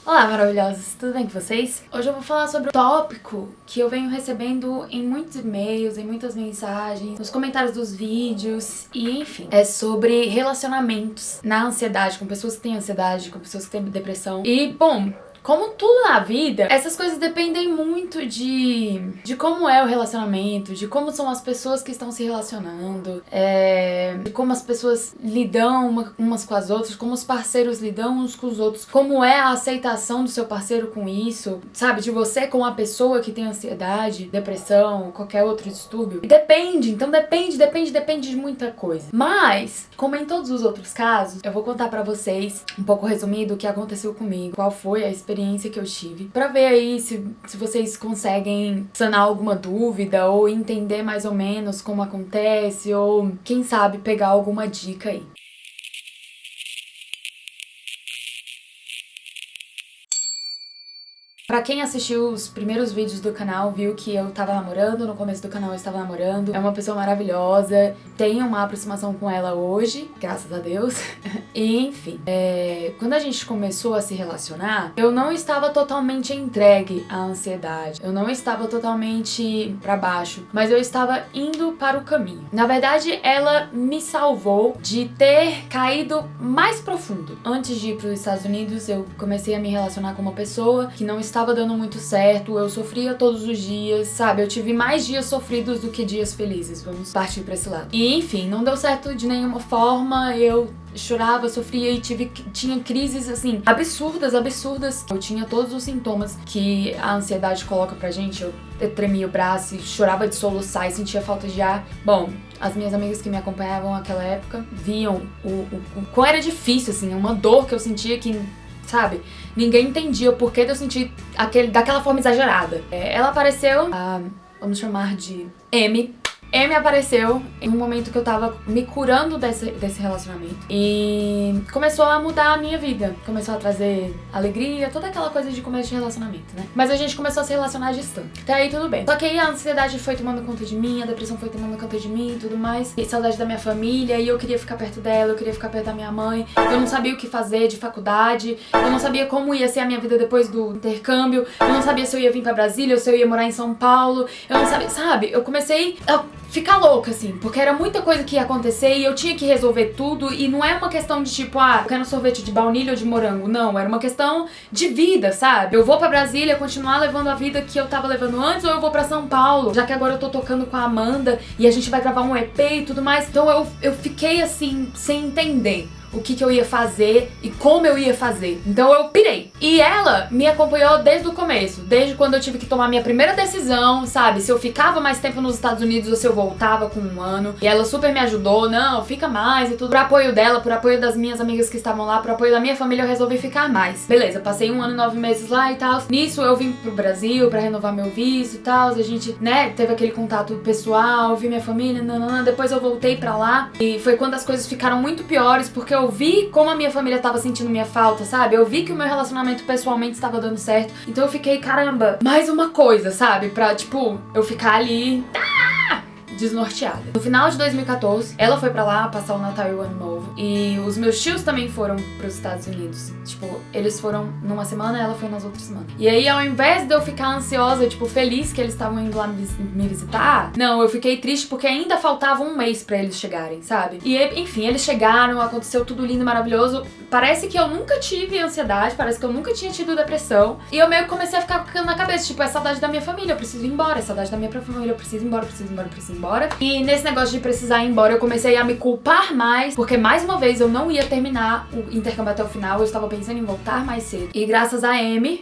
Olá, maravilhosos! Tudo bem com vocês? Hoje eu vou falar sobre um tópico que eu venho recebendo em muitos e-mails, em muitas mensagens, nos comentários dos vídeos e enfim. É sobre relacionamentos na ansiedade, com pessoas que têm ansiedade, com pessoas que têm depressão. E, bom, como tudo na vida, essas coisas dependem muito de como é o relacionamento, de como são as pessoas que estão se relacionando, de como as pessoas lidam umas com as outras, como os parceiros lidam uns com os outros, como é a aceitação do seu parceiro com isso, sabe? De você com a pessoa que tem ansiedade, depressão, qualquer outro distúrbio. E depende de muita coisa. Mas, como em todos os outros casos, eu vou contar pra vocês, um pouco resumido, o que aconteceu comigo, qual foi a experiência que eu tive, pra ver aí se vocês conseguem sanar alguma dúvida ou entender mais ou menos como acontece ou, quem sabe, pegar alguma dica aí. Pra quem assistiu os primeiros vídeos do canal, viu que eu tava namorando, no começo do canal eu estava namorando. É uma pessoa maravilhosa, tenho uma aproximação com ela hoje, graças a Deus. E enfim, quando a gente começou a se relacionar, eu não estava totalmente entregue à ansiedade. Eu não estava totalmente pra baixo, mas eu estava indo para o caminho. Na verdade, ela me salvou de ter caído mais profundo. Antes de ir para os Estados Unidos, eu comecei a me relacionar com uma pessoa que não estava dando muito certo, eu sofria todos os dias, sabe? Eu tive mais dias sofridos do que dias felizes, vamos partir pra esse lado. E enfim, não deu certo de nenhuma forma, eu chorava, sofria e tinha crises, assim, absurdas. Eu tinha todos os sintomas que a ansiedade coloca pra gente. Eu tremia o braço, chorava de soluçar e sentia falta de ar. Bom, as minhas amigas que me acompanhavam naquela época viam o quão era difícil, assim, uma dor que eu sentia que, sabe, ninguém entendia o porquê de eu sentir daquela forma exagerada. Ela apareceu, vamos chamar de M. M apareceu em um momento que eu tava me curando desse relacionamento e começou a mudar a minha vida. Começou a trazer alegria, toda aquela coisa de começo de relacionamento, né? Mas a gente começou a se relacionar distante. Até aí tudo bem. Só que aí a ansiedade foi tomando conta de mim, a depressão foi tomando conta de mim e tudo mais. E saudade da minha família, e eu queria ficar perto dela, eu queria ficar perto da minha mãe. Eu não sabia o que fazer de faculdade, eu não sabia como ia ser a minha vida depois do intercâmbio, eu não sabia se eu ia vir pra Brasília ou se eu ia morar em São Paulo. Eu não sabia, sabe? Eu comecei a ficar louca, assim, porque era muita coisa que ia acontecer e eu tinha que resolver tudo. E não é uma questão de tipo, eu quero um sorvete de baunilha ou de morango. Não, era uma questão de vida, sabe? Eu vou pra Brasília continuar levando a vida que eu tava levando antes, ou eu vou pra São Paulo, já que agora eu tô tocando com a Amanda e a gente vai gravar um EP e tudo mais. Então eu fiquei assim, sem entender o que eu ia fazer e como eu ia fazer. Então eu pirei. E ela me acompanhou desde o começo, desde quando eu tive que tomar minha primeira decisão, sabe? Se eu ficava mais tempo nos Estados Unidos ou se eu voltava com um ano. E ela super me ajudou, não, fica mais e tudo. Por apoio dela, por apoio das minhas amigas que estavam lá, por apoio da minha família, eu resolvi ficar mais. Beleza, passei 1 ano e 9 meses lá e tal. Nisso eu vim pro Brasil pra renovar meu visto e tal. A gente, né, teve aquele contato pessoal, vi minha família, nanana. Depois eu voltei pra lá e foi quando as coisas ficaram muito piores, porque eu vi como a minha família tava sentindo minha falta, sabe? Eu vi que o meu relacionamento pessoalmente estava dando certo. Então eu fiquei, caramba, mais uma coisa, sabe? Pra, tipo, eu ficar ali desnorteada. No final de 2014, ela foi pra lá passar o Natal e o Ano Novo. E os meus tios também foram pros Estados Unidos. Tipo, eles foram numa semana, ela foi nas outras semanas. E aí, ao invés de eu ficar ansiosa, tipo, feliz que eles estavam indo lá me visitar, não, eu fiquei triste porque ainda faltava 1 mês pra eles chegarem, sabe? E, enfim, eles chegaram, aconteceu tudo lindo, maravilhoso. Parece que eu nunca tive ansiedade, parece que eu nunca tinha tido depressão. E eu meio que comecei a ficar na cabeça, tipo, é saudade da minha família, eu preciso ir embora, é saudade da minha família, eu preciso ir embora, preciso ir embora, preciso ir embora. E nesse negócio de precisar ir embora, eu comecei a me culpar mais, porque mais uma vez eu não ia terminar o intercâmbio até o final, eu estava pensando em voltar mais cedo. E graças a Amy,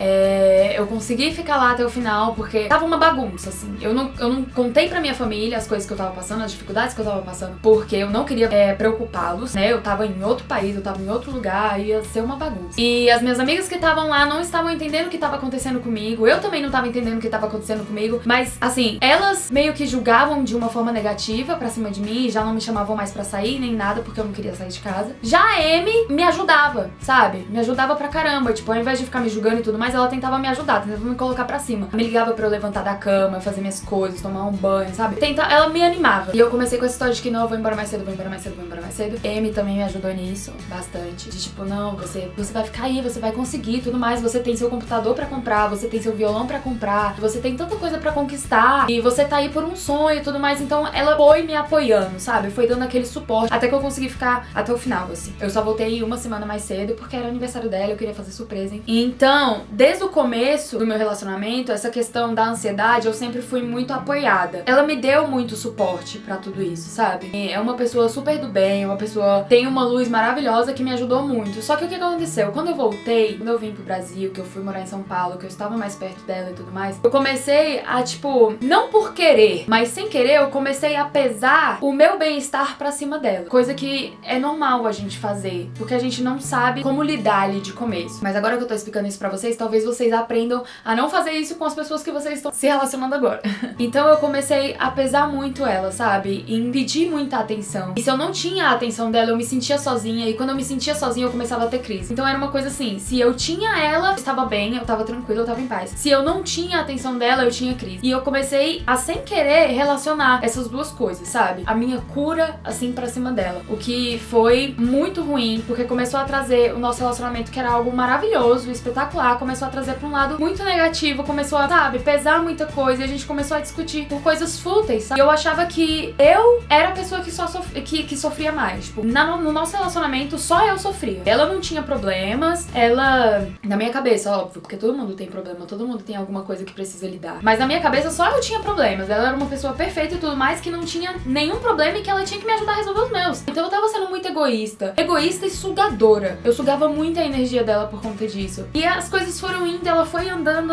eu consegui ficar lá até o final, porque tava uma bagunça, assim. Eu não contei pra minha família as coisas que eu tava passando, as dificuldades que eu tava passando, porque eu não queria preocupá-los, né? Eu tava em outro país, eu tava em outro lugar, ia ser uma bagunça. E as minhas amigas que estavam lá não estavam entendendo o que tava acontecendo comigo, eu também não tava entendendo o que tava acontecendo comigo, mas, assim, elas meio que julgavam de uma forma negativa pra cima de mim, já não me chamavam mais pra sair, nem nada, porque eu não queria sair sair de casa. Já a Amy me ajudava, sabe? Me ajudava pra caramba. Tipo, ao invés de ficar me julgando e tudo mais, ela tentava me ajudar, tentava me colocar pra cima. Me ligava pra eu levantar da cama, fazer minhas coisas, tomar um banho, sabe? Ela me animava. E eu comecei com essa história de que não, eu vou embora mais cedo, vou embora mais cedo, vou embora mais cedo. Amy também me ajudou nisso, bastante. De tipo, não, você vai ficar aí, você vai conseguir, tudo mais. Você tem seu computador pra comprar, você tem seu violão pra comprar, você tem tanta coisa pra conquistar, e você tá aí por um sonho e tudo mais. Então ela foi me apoiando, sabe? Foi dando aquele suporte, até que eu consegui ficar até o final, assim. Eu só voltei uma semana mais cedo, porque era aniversário dela, eu queria fazer surpresa, hein? Então, desde o começo do meu relacionamento, essa questão da ansiedade, eu sempre fui muito apoiada. Ela me deu muito suporte pra tudo isso, sabe? E é uma pessoa super do bem, uma pessoa tem uma luz maravilhosa que me ajudou muito. Só que o que aconteceu? Quando eu voltei, quando eu vim pro Brasil, que eu fui morar em São Paulo, que eu estava mais perto dela e tudo mais, eu comecei a, tipo, não por querer, mas sem querer, eu comecei a pesar o meu bem-estar pra cima dela. Coisa que é normal a gente fazer, porque a gente não sabe como lidar ali de começo. Mas agora que eu tô explicando isso pra vocês, talvez vocês aprendam a não fazer isso com as pessoas que vocês estão se relacionando agora. Então eu comecei a pesar muito ela, sabe? E pedir muita atenção. E se eu não tinha a atenção dela, eu me sentia sozinha. E quando eu me sentia sozinha, eu começava a ter crise. Então era uma coisa assim, se eu tinha ela, eu estava bem, eu tava tranquila, eu tava em paz. Se eu não tinha a atenção dela, eu tinha crise. E eu comecei a, sem querer, relacionar essas duas coisas, sabe? A minha cura, assim, pra cima dela. O que foi muito ruim, porque começou a trazer o nosso relacionamento, que era algo maravilhoso, espetacular, começou a trazer pra um lado muito negativo, começou a, sabe, pesar muita coisa, e a gente começou a discutir por coisas fúteis, sabe? E eu achava que eu era a pessoa que só que sofria mais. Tipo, no nosso relacionamento, só eu sofria. Ela não tinha problemas, ela... Na minha cabeça, óbvio, porque todo mundo tem problema, todo mundo tem alguma coisa que precisa lidar. Mas na minha cabeça, só eu tinha problemas. Ela era uma pessoa perfeita e tudo mais, que não tinha nenhum problema e que ela tinha que me ajudar a resolver os meus. Então eu tava sendo muito egoísta. Egoísta e sugadora. Eu sugava muita energia dela por conta disso. E as coisas foram indo, ela foi andando,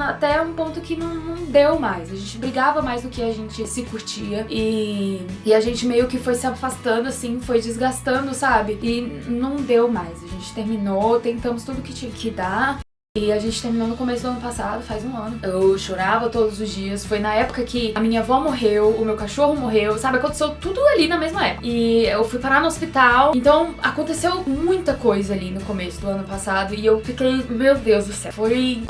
até um ponto que não deu mais. A gente brigava mais do que a gente se curtia. E a gente meio que foi se afastando, assim, foi desgastando, sabe? E não deu mais. A gente terminou, tentamos tudo que tinha que dar. E a gente terminou no começo do ano passado, faz um ano. Eu chorava todos os dias. Foi na época que a minha avó morreu, o meu cachorro morreu, sabe? Aconteceu tudo ali na mesma época. E eu fui parar no hospital. Então aconteceu muita coisa ali no começo do ano passado. E eu fiquei, meu Deus do céu. Foi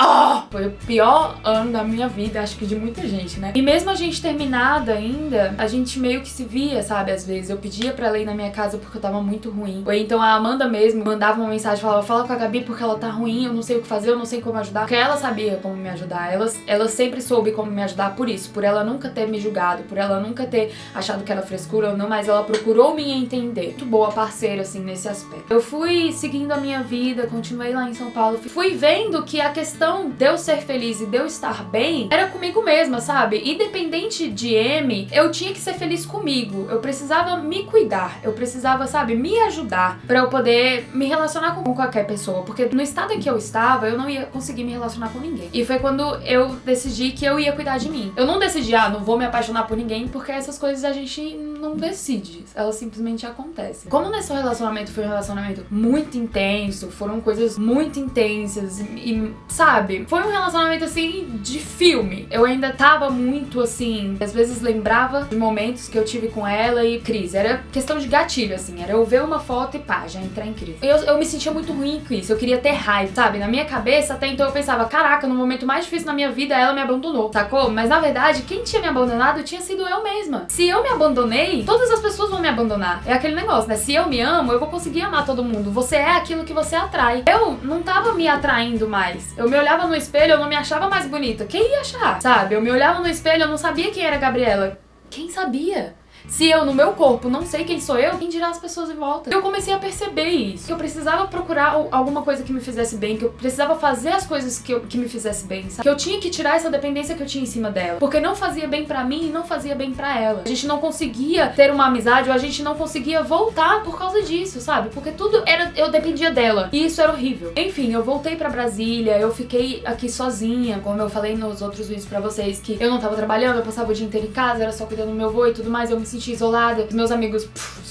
o pior ano da minha vida, acho que de muita gente, né? E mesmo a gente terminada ainda, a gente meio que se via, sabe? Às vezes eu pedia pra ela ir na minha casa porque eu tava muito ruim. Ou então a Amanda mesmo mandava uma mensagem, falava, fala com a Gabi porque ela tá ruim, eu não sei o que fazer, eu não sei como ajudar, porque ela sabia como me ajudar, ela sempre soube como me ajudar por isso, por ela nunca ter me julgado, por ela nunca ter achado que era frescura ou não, mas ela procurou me entender. Muito boa parceira, assim, nesse aspecto. Eu fui seguindo a minha vida, continuei lá em São Paulo, fui vendo que a questão de eu ser feliz e de eu estar bem era comigo mesma, sabe? Independente de M, eu tinha que ser feliz comigo, eu precisava me cuidar, eu precisava, sabe, me ajudar pra eu poder me relacionar com qualquer pessoa, porque no estado em que eu estava, eu não ia conseguir me relacionar com ninguém. E foi quando eu decidi que eu ia cuidar de mim. Eu não decidi, não vou me apaixonar por ninguém, porque essas coisas a gente não decide. Elas simplesmente acontecem. Como nesse relacionamento foi um relacionamento muito intenso, foram coisas muito intensas e, sabe, foi um relacionamento, assim, de filme. Eu ainda tava muito, assim, às vezes lembrava de momentos que eu tive com ela e crise. Era questão de gatilho, assim, era eu ver uma foto e pá, já entrar em crise. Eu me sentia muito ruim com isso, eu queria ter raiva, sabe? Na minha cabeça, até então eu pensava, caraca, no momento mais difícil da minha vida, ela me abandonou, sacou? Mas na verdade, quem tinha me abandonado tinha sido eu mesma. Se eu me abandonei, todas as pessoas vão me abandonar. É aquele negócio, né? Se eu me amo, eu vou conseguir amar todo mundo. Você é aquilo que você atrai. Eu não tava me atraindo mais. Eu me olhava no espelho, eu não me achava mais bonita. Quem ia achar? Sabe? Eu me olhava no espelho, eu não sabia quem era a Gabriela. Quem sabia? Se eu, no meu corpo, não sei quem sou eu, quem dirá as pessoas em volta? Eu comecei a perceber isso. Que eu precisava procurar alguma coisa que me fizesse bem, que eu precisava fazer as coisas que me fizesse bem, sabe? Que eu tinha que tirar essa dependência que eu tinha em cima dela. Porque não fazia bem pra mim e não fazia bem pra ela. A gente não conseguia ter uma amizade, ou a gente não conseguia voltar por causa disso, sabe? Porque tudo era... eu dependia dela. E isso era horrível. Enfim, eu voltei pra Brasília, eu fiquei aqui sozinha, como eu falei nos outros vídeos pra vocês, que eu não tava trabalhando, eu passava o dia inteiro em casa, era só cuidando do meu avô e tudo mais, eu me senti isolada, os meus amigos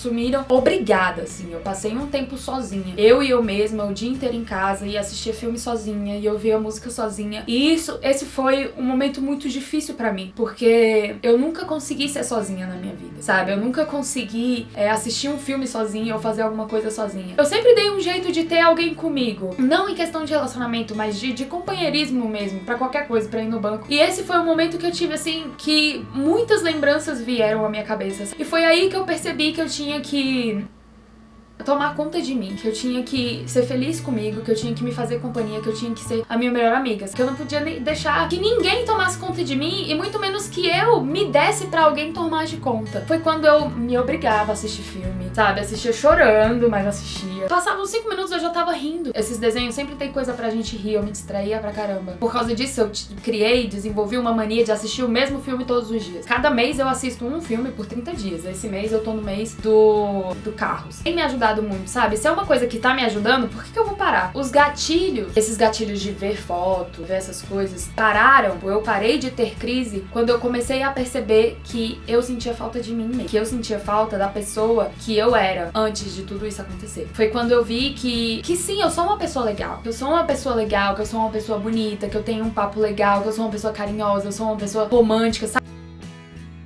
consumiram obrigada, assim. Eu passei um tempo sozinha. Eu e eu mesma, o dia inteiro em casa, e assistia filme sozinha, e ouvia música sozinha. E esse foi um momento muito difícil pra mim, porque eu nunca consegui ser sozinha na minha vida, sabe? Eu nunca consegui assistir um filme sozinha ou fazer alguma coisa sozinha. Eu sempre dei um jeito de ter alguém comigo. Não em questão de relacionamento, mas de companheirismo mesmo, pra qualquer coisa, pra ir no banco. E esse foi um momento que eu tive, assim, que muitas lembranças vieram à minha cabeça. E foi aí que eu percebi que eu tinha que tomar conta de mim, que eu tinha que ser feliz comigo, que eu tinha que me fazer companhia, que eu tinha que ser a minha melhor amiga, que eu não podia deixar que ninguém tomasse conta de mim e muito menos que eu me desse pra alguém tomar de conta. Foi quando eu me obrigava a assistir filme, sabe? Assistia chorando, mas assistia. Passavam 5 minutos eu já tava rindo. Esses desenhos sempre tem coisa pra gente rir, eu me distraía pra caramba. Por causa disso eu desenvolvi uma mania de assistir o mesmo filme todos os dias. Cada mês eu assisto um filme por 30 dias. Esse mês eu tô no mês do Carros. Tem me ajudado muito, sabe? Se é uma coisa que tá me ajudando, por que eu vou parar? Os gatilhos, esses gatilhos de ver foto, ver essas coisas, pararam. Eu parei de ter crise quando eu comecei a perceber que eu sentia falta de mim mesmo, que eu sentia falta da pessoa que eu era antes de tudo isso acontecer. Foi quando eu vi que sim, eu sou uma pessoa legal, que eu sou uma pessoa legal, que eu sou uma pessoa bonita, que eu tenho um papo legal, que eu sou uma pessoa carinhosa, eu sou uma pessoa romântica, sabe?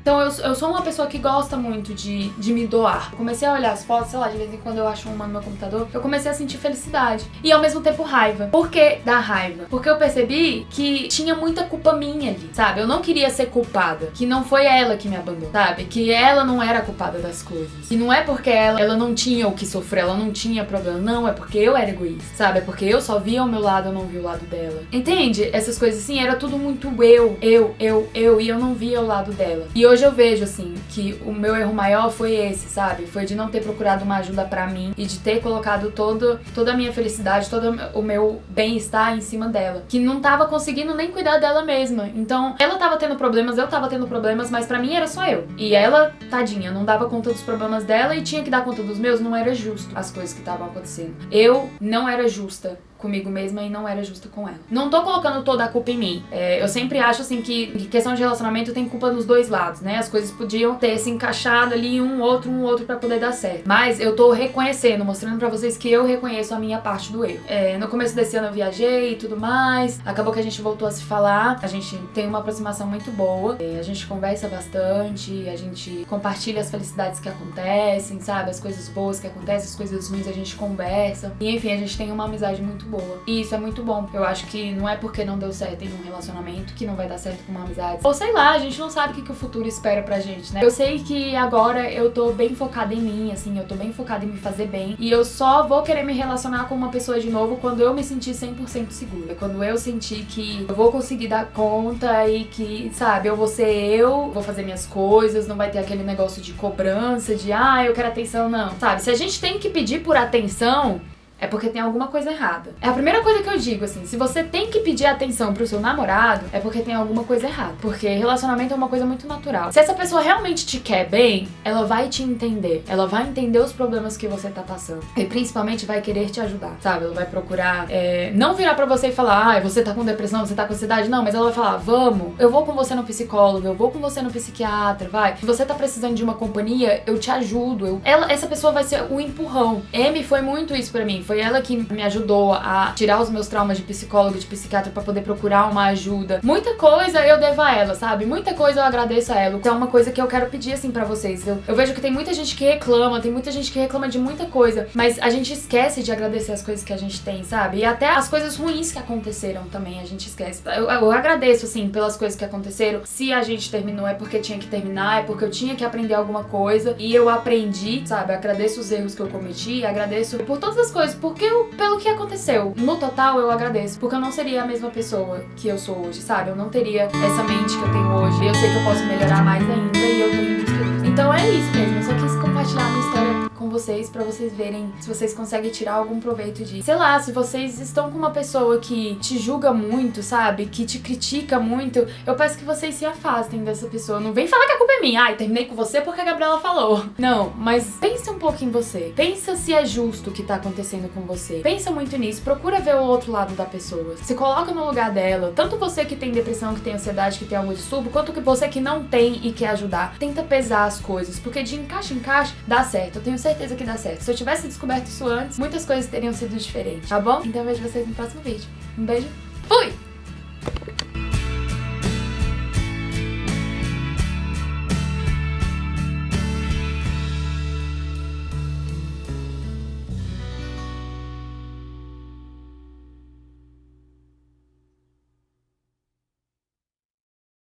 Então eu sou uma pessoa que gosta muito de me doar. Eu comecei a olhar as fotos, sei lá, de vez em quando eu acho uma no meu computador, eu comecei a sentir felicidade. E ao mesmo tempo raiva. Por que da raiva? Porque eu percebi que tinha muita culpa minha ali, sabe? Eu não queria ser culpada. Que não foi ela que me abandonou, sabe? Que ela não era a culpada das coisas. E não é porque ela não tinha o que sofrer, ela não tinha problema. Não, é porque eu era egoísta, sabe? É porque eu só via o meu lado, eu não via o lado dela. Entende? Essas coisas assim, era tudo muito eu, e eu não via o lado dela. E hoje eu vejo, assim, que o meu erro maior foi esse, sabe? Foi de não ter procurado uma ajuda pra mim e de ter colocado toda a minha felicidade, todo o meu bem-estar em cima dela. Que não tava conseguindo nem cuidar dela mesma. Então, ela tava tendo problemas, eu tava tendo problemas, mas pra mim era só eu. E ela, tadinha, não dava conta dos problemas dela e tinha que dar conta dos meus. Não era justo as coisas que estavam acontecendo. Eu não era justa comigo mesma e não era justa com ela. Não tô colocando toda a culpa em mim. Eu sempre acho, assim, que questão de relacionamento tem culpa nos dois lados, né? As coisas podiam ter se encaixado ali um outro pra poder dar certo. Mas eu tô reconhecendo, mostrando pra vocês que eu reconheço a minha parte do erro. No começo desse ano eu viajei e tudo mais. Acabou que a gente voltou a se falar. A gente tem uma aproximação muito boa. A gente conversa bastante, a gente compartilha as felicidades que acontecem, sabe? As coisas boas que acontecem, as coisas ruins a gente conversa. E enfim, a gente tem uma amizade muito boa. E isso é muito bom. Eu acho que não é porque não deu certo em um relacionamento que não vai dar certo com uma amizade. Ou sei lá, a gente não sabe o que o futuro espera pra gente, né? Eu sei que agora eu tô bem focada em mim, assim, eu tô bem focada em me fazer bem. E eu só vou querer me relacionar com uma pessoa de novo quando eu me sentir 100% segura. Quando eu sentir que eu vou conseguir dar conta e que, sabe, eu vou ser eu, vou fazer minhas coisas, não vai ter aquele negócio de cobrança, de eu quero atenção, não. Sabe, se a gente tem que pedir por atenção, é porque tem alguma coisa errada. É a primeira coisa que eu digo, assim, se você tem que pedir atenção pro seu namorado, é porque tem alguma coisa errada. Porque relacionamento é uma coisa muito natural. Se essa pessoa realmente te quer bem, ela vai te entender. Ela vai entender os problemas que você tá passando. E principalmente vai querer te ajudar, sabe? Ela vai procurar, não virar pra você e falar, você tá com depressão, você tá com ansiedade. Não, mas ela vai falar, vamos, eu vou com você no psicólogo, eu vou com você no psiquiatra, vai. Se você tá precisando de uma companhia, eu te ajudo. Essa pessoa vai ser o empurrão. Amy foi muito isso pra mim. Foi ela que me ajudou a tirar os meus traumas de psicólogo, de psiquiatra, pra poder procurar uma ajuda. Muita coisa eu devo a ela, sabe? Muita coisa eu agradeço a ela. Então é uma coisa que eu quero pedir, assim, pra vocês. Eu vejo que tem muita gente que reclama, tem muita gente que reclama de muita coisa, mas a gente esquece de agradecer as coisas que a gente tem, sabe? E até as coisas ruins que aconteceram também, a gente esquece. Eu agradeço, assim, pelas coisas que aconteceram. Se a gente terminou, é porque tinha que terminar, é porque eu tinha que aprender alguma coisa. E eu aprendi, sabe? Eu agradeço os erros que eu cometi, agradeço por todas as coisas, pelo que aconteceu. No total, eu agradeço, porque eu não seria a mesma pessoa que eu sou hoje, sabe? Eu não teria essa mente que eu tenho hoje. Eu sei que eu posso melhorar mais ainda e eu tô em busca disso. Então é isso mesmo, eu só quis compartilhar a minha história com vocês, pra vocês verem se vocês conseguem tirar algum proveito disso. Sei lá, se vocês estão com uma pessoa que te julga muito, sabe? Que te critica muito, eu peço que vocês se afastem dessa pessoa. Não vem falar que a culpa é minha. Terminei com você porque a Gabriela falou. Não, mas pensa um pouco em você. Pensa se é justo o que tá acontecendo com você. Pensa muito nisso, procura ver o outro lado da pessoa. Se coloca no lugar dela. Tanto você que tem depressão, que tem ansiedade, que tem algum distúrbio, quanto que você que não tem e quer ajudar. Tenta pesar coisas, porque de encaixe em encaixe dá certo, eu tenho certeza que dá certo. Se eu tivesse descoberto isso antes, muitas coisas teriam sido diferentes, tá bom? Então eu vejo vocês no próximo vídeo. Um beijo, fui!